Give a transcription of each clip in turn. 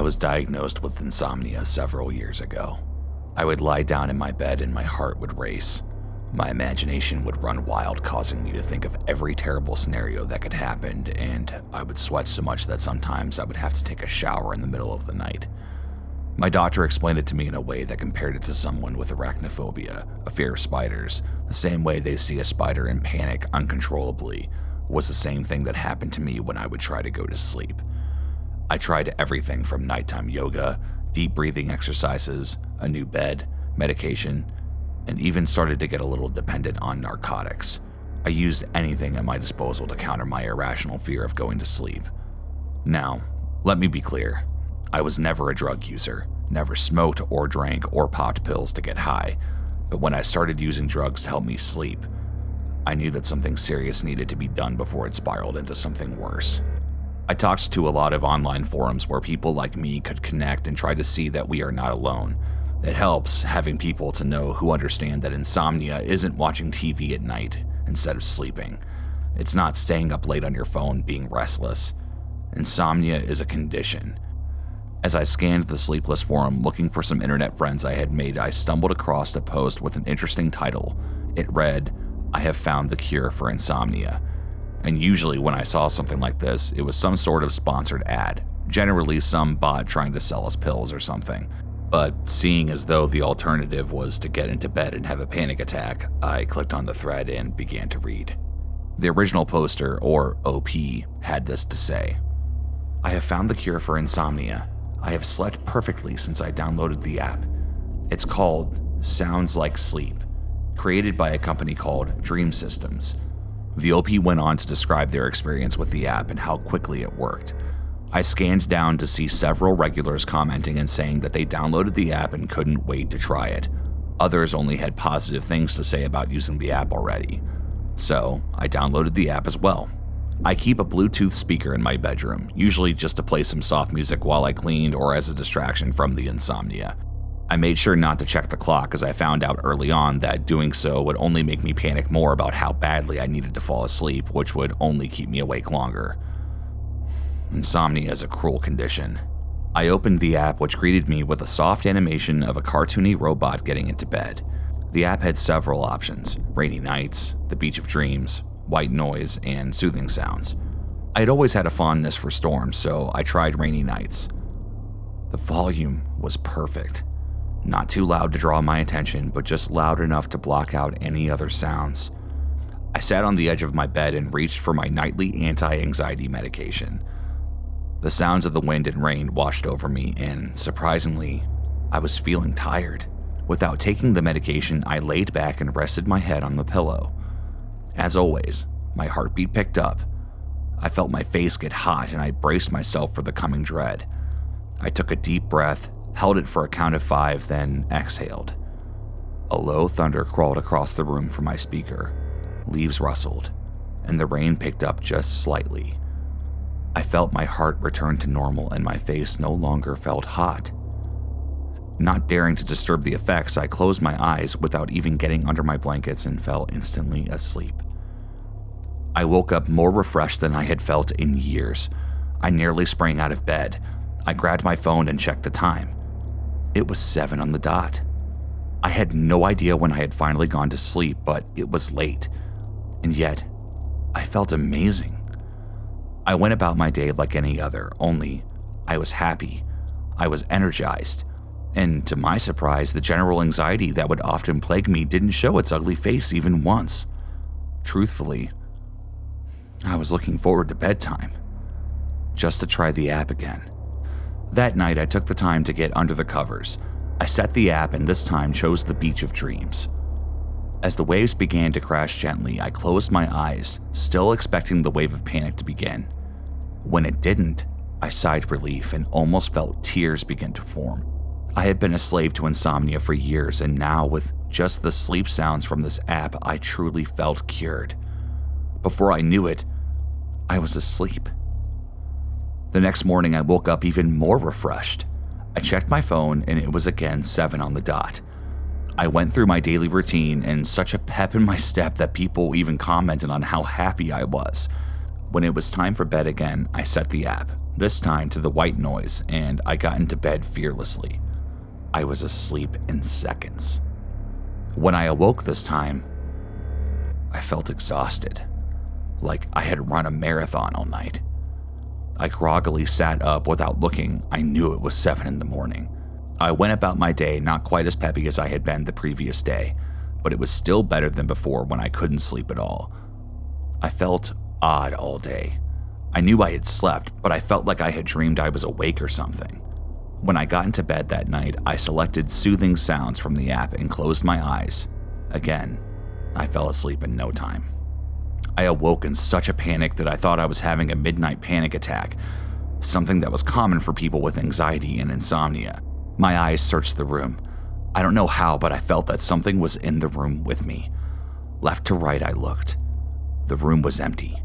was diagnosed with insomnia several years ago. I would lie down in my bed and my heart would race. My imagination would run wild, causing me to think of every terrible scenario that could happen, and I would sweat so much that sometimes I would have to take a shower in the middle of the night. My doctor explained it to me in a way that compared it to someone with arachnophobia, a fear of spiders. The same way they see a spider and panic uncontrollably was the same thing that happened to me when I would try to go to sleep. I tried everything from nighttime yoga, deep breathing exercises, a new bed, medication, and even started to get a little dependent on narcotics. I used anything at my disposal to counter my irrational fear of going to sleep. Now, let me be clear. I was never a drug user, never smoked or drank or popped pills to get high, but when I started using drugs to help me sleep, I knew that something serious needed to be done before it spiraled into something worse. I talked to a lot of online forums where people like me could connect and try to see that we are not alone. It helps having people to know who understand that insomnia isn't watching TV at night instead of sleeping. It's not staying up late on your phone being restless. Insomnia is a condition. As I scanned the sleepless forum looking for some internet friends I had made, I stumbled across a post with an interesting title. It read, "I have found the cure for insomnia." And usually when I saw something like this, it was some sort of sponsored ad, generally some bot trying to sell us pills or something. But seeing as though the alternative was to get into bed and have a panic attack, I clicked on the thread and began to read. The original poster, or OP, had this to say: "I have found the cure for insomnia. I have slept perfectly since I downloaded the app. It's called Sounds Like Sleep, created by a company called Dream Systems." The OP went on to describe their experience with the app and how quickly it worked. I scanned down to see several regulars commenting and saying that they downloaded the app and couldn't wait to try it. Others only had positive things to say about using the app already. So I downloaded the app as well. I keep a Bluetooth speaker in my bedroom, usually just to play some soft music while I cleaned or as a distraction from the insomnia. I made sure not to check the clock as I found out early on that doing so would only make me panic more about how badly I needed to fall asleep, which would only keep me awake longer. Insomnia is a cruel condition. I opened the app, which greeted me with a soft animation of a cartoony robot getting into bed. The app had several options: rainy nights, the beach of dreams, white noise, and soothing sounds. I had always had a fondness for storms, so I tried rainy nights. The volume was perfect. Not too loud to draw my attention, but just loud enough to block out any other sounds. I sat on the edge of my bed and reached for my nightly anti-anxiety medication. The sounds of the wind and rain washed over me, and surprisingly, I was feeling tired. Without taking the medication, I laid back and rested my head on the pillow. As always, my heartbeat picked up. I felt my face get hot and I braced myself for the coming dread. I took a deep breath, held it for a count of 5, then exhaled. A low thunder crawled across the room from my speaker. Leaves rustled, and the rain picked up just slightly. I felt my heart return to normal and my face no longer felt hot. Not daring to disturb the effects, I closed my eyes without even getting under my blankets and fell instantly asleep. I woke up more refreshed than I had felt in years. I nearly sprang out of bed. I grabbed my phone and checked the time. It was 7 on the dot. I had no idea when I had finally gone to sleep, but it was late. And yet, I felt amazing. I went about my day like any other, only I was happy. I was energized. And to my surprise, the general anxiety that would often plague me didn't show its ugly face even once. Truthfully, I was looking forward to bedtime, just to try the app again. That night, I took the time to get under the covers. I set the app and this time chose the beach of dreams. As the waves began to crash gently, I closed my eyes, still expecting the wave of panic to begin. When it didn't, I sighed relief and almost felt tears begin to form. I had been a slave to insomnia for years, and now with just the sleep sounds from this app, I truly felt cured. Before I knew it, I was asleep. The next morning, I woke up even more refreshed. I checked my phone, and it was again 7 on the dot. I went through my daily routine, and such a pep in my step that people even commented on how happy I was. When it was time for bed again, I set the app, this time to the white noise, and I got into bed fearlessly. I was asleep in seconds. When I awoke this time, I felt exhausted, like I had run a marathon all night. I groggily sat up without looking. I knew it was 7 in the morning. I went about my day not quite as peppy as I had been the previous day, but it was still better than before when I couldn't sleep at all. I felt odd all day. I knew I had slept, but I felt like I had dreamed I was awake or something. When I got into bed that night, I selected soothing sounds from the app and closed my eyes. Again, I fell asleep in no time. I awoke in such a panic that I thought I was having a midnight panic attack, something that was common for people with anxiety and insomnia. My eyes searched the room. I don't know how, but I felt that something was in the room with me. Left to right, I looked. The room was empty.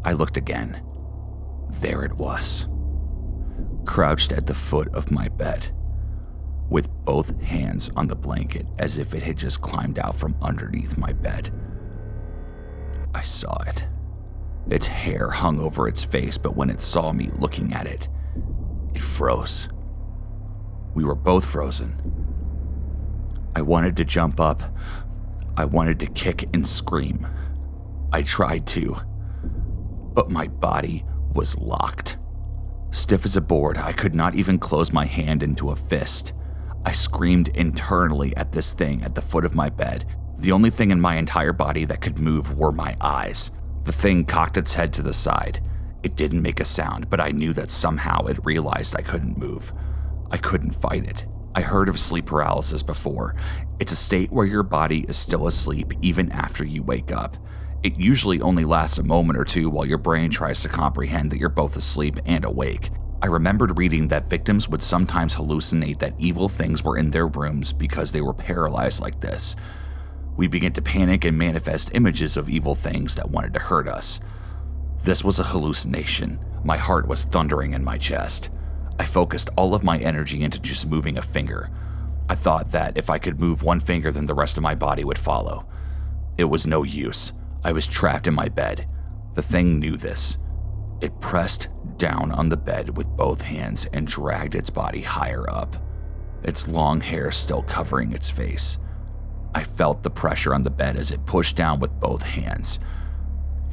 I looked again. There it was. Crouched at the foot of my bed, with both hands on the blanket as if it had just climbed out from underneath my bed. I saw it. Its hair hung over its face, but when it saw me looking at it, it froze. We were both frozen. I wanted to jump up. I wanted to kick and scream. I tried to, but my body was locked. Stiff as a board, I could not even close my hand into a fist. I screamed internally at this thing at the foot of my bed. The only thing in my entire body that could move were my eyes. The thing cocked its head to the side. It didn't make a sound, but I knew that somehow it realized I couldn't move. I couldn't fight it. I heard of sleep paralysis before. It's a state where your body is still asleep even after you wake up. It usually only lasts a moment or two while your brain tries to comprehend that you're both asleep and awake. I remembered reading that victims would sometimes hallucinate that evil things were in their rooms because they were paralyzed like this. We began to panic and manifest images of evil things that wanted to hurt us. This was a hallucination. My heart was thundering in my chest. I focused all of my energy into just moving a finger. I thought that if I could move one finger, then the rest of my body would follow. It was no use. I was trapped in my bed. The thing knew this. It pressed down on the bed with both hands and dragged its body higher up, its long hair still covering its face. I felt the pressure on the bed as it pushed down with both hands.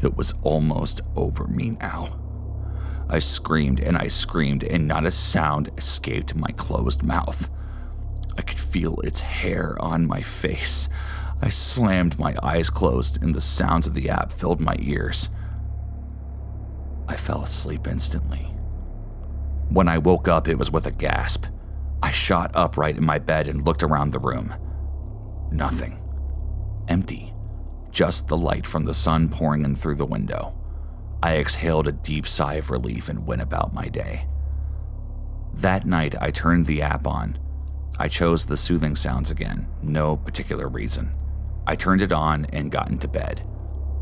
It was almost over me now. I screamed and not a sound escaped my closed mouth. I could feel its hair on my face. I slammed my eyes closed and the sounds of the app filled my ears. I fell asleep instantly. When I woke up, it was with a gasp. I shot upright in my bed and looked around the room. Nothing. Empty. Just the light from the sun pouring in through the window. I exhaled a deep sigh of relief and went about my day. That night, I turned the app on. I chose the soothing sounds again, no particular reason. I turned it on and got into bed.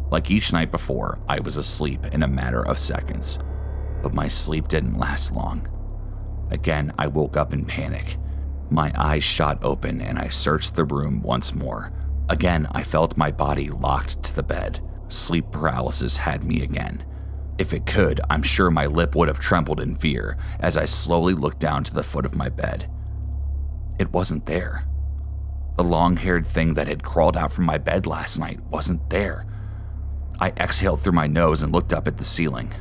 Like each night before, I was asleep in a matter of seconds, but my sleep didn't last long. Again, I woke up in panic. My eyes shot open and I searched the room once more. Again, I felt my body locked to the bed. Sleep paralysis had me again. If it could, I'm sure my lip would have trembled in fear as I slowly looked down to the foot of my bed. It wasn't there. The long-haired thing that had crawled out from my bed last night wasn't there. I exhaled through my nose and looked up at the ceiling.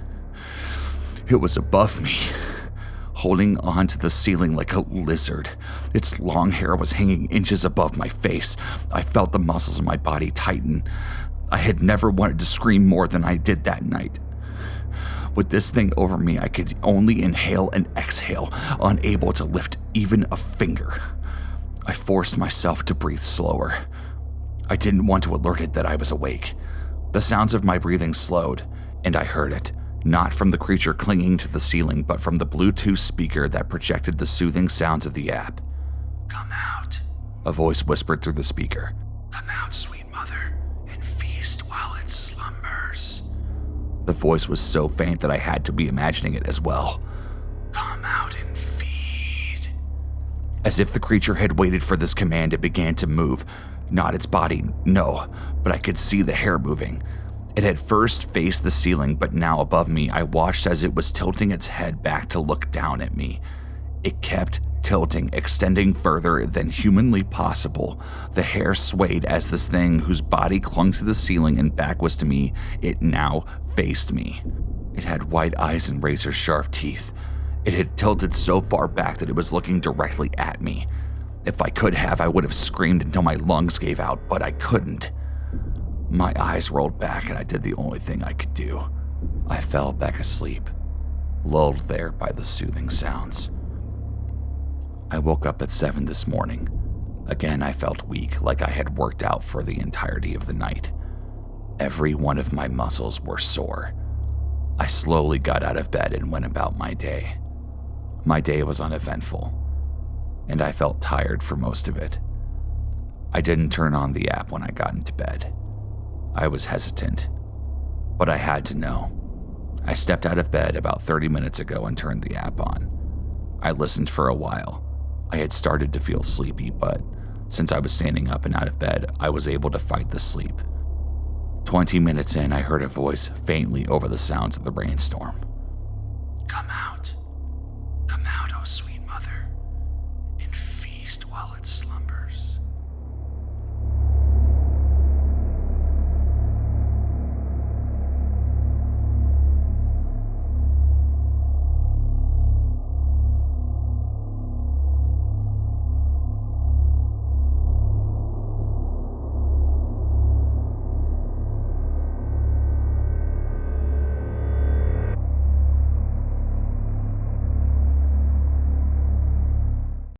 It was above me, holding on to the ceiling like a lizard. Its long hair was hanging inches above my face. I felt the muscles in my body tighten. I had never wanted to scream more than I did that night. With this thing over me, I could only inhale and exhale, unable to lift even a finger. I forced myself to breathe slower. I didn't want to alert it that I was awake. The sounds of my breathing slowed, and I heard it, not from the creature clinging to the ceiling, but from the Bluetooth speaker that projected the soothing sounds of the app. "Come out," a voice whispered through the speaker. "Come out, sweet mother, and feast while it slumbers." The voice was so faint that I had to be imagining it as well. "Come out and feed." As if the creature had waited for this command, it began to move. Not its body, no, but I could see the hair moving. It had first faced the ceiling, but now above me, I watched as it was tilting its head back to look down at me. It kept tilting, extending further than humanly possible. The hair swayed as this thing, whose body clung to the ceiling and back was to me, it now faced me. It had white eyes and razor-sharp teeth. It had tilted so far back that it was looking directly at me. If I could have, I would have screamed until my lungs gave out, but I couldn't. My eyes rolled back and I did the only thing I could do. I fell back asleep, lulled there by the soothing sounds. I woke up at 7 this morning. Again, I felt weak, like I had worked out for the entirety of the night. Every one of my muscles were sore. I slowly got out of bed and went about my day. My day was uneventful, and I felt tired for most of it. I didn't turn on the app when I got into bed. I was hesitant, but I had to know. I stepped out of bed about 30 minutes ago and turned the app on. I listened for a while. I had started to feel sleepy, but since I was standing up and out of bed, I was able to fight the sleep. 20 minutes in, I heard a voice faintly over the sounds of the rainstorm.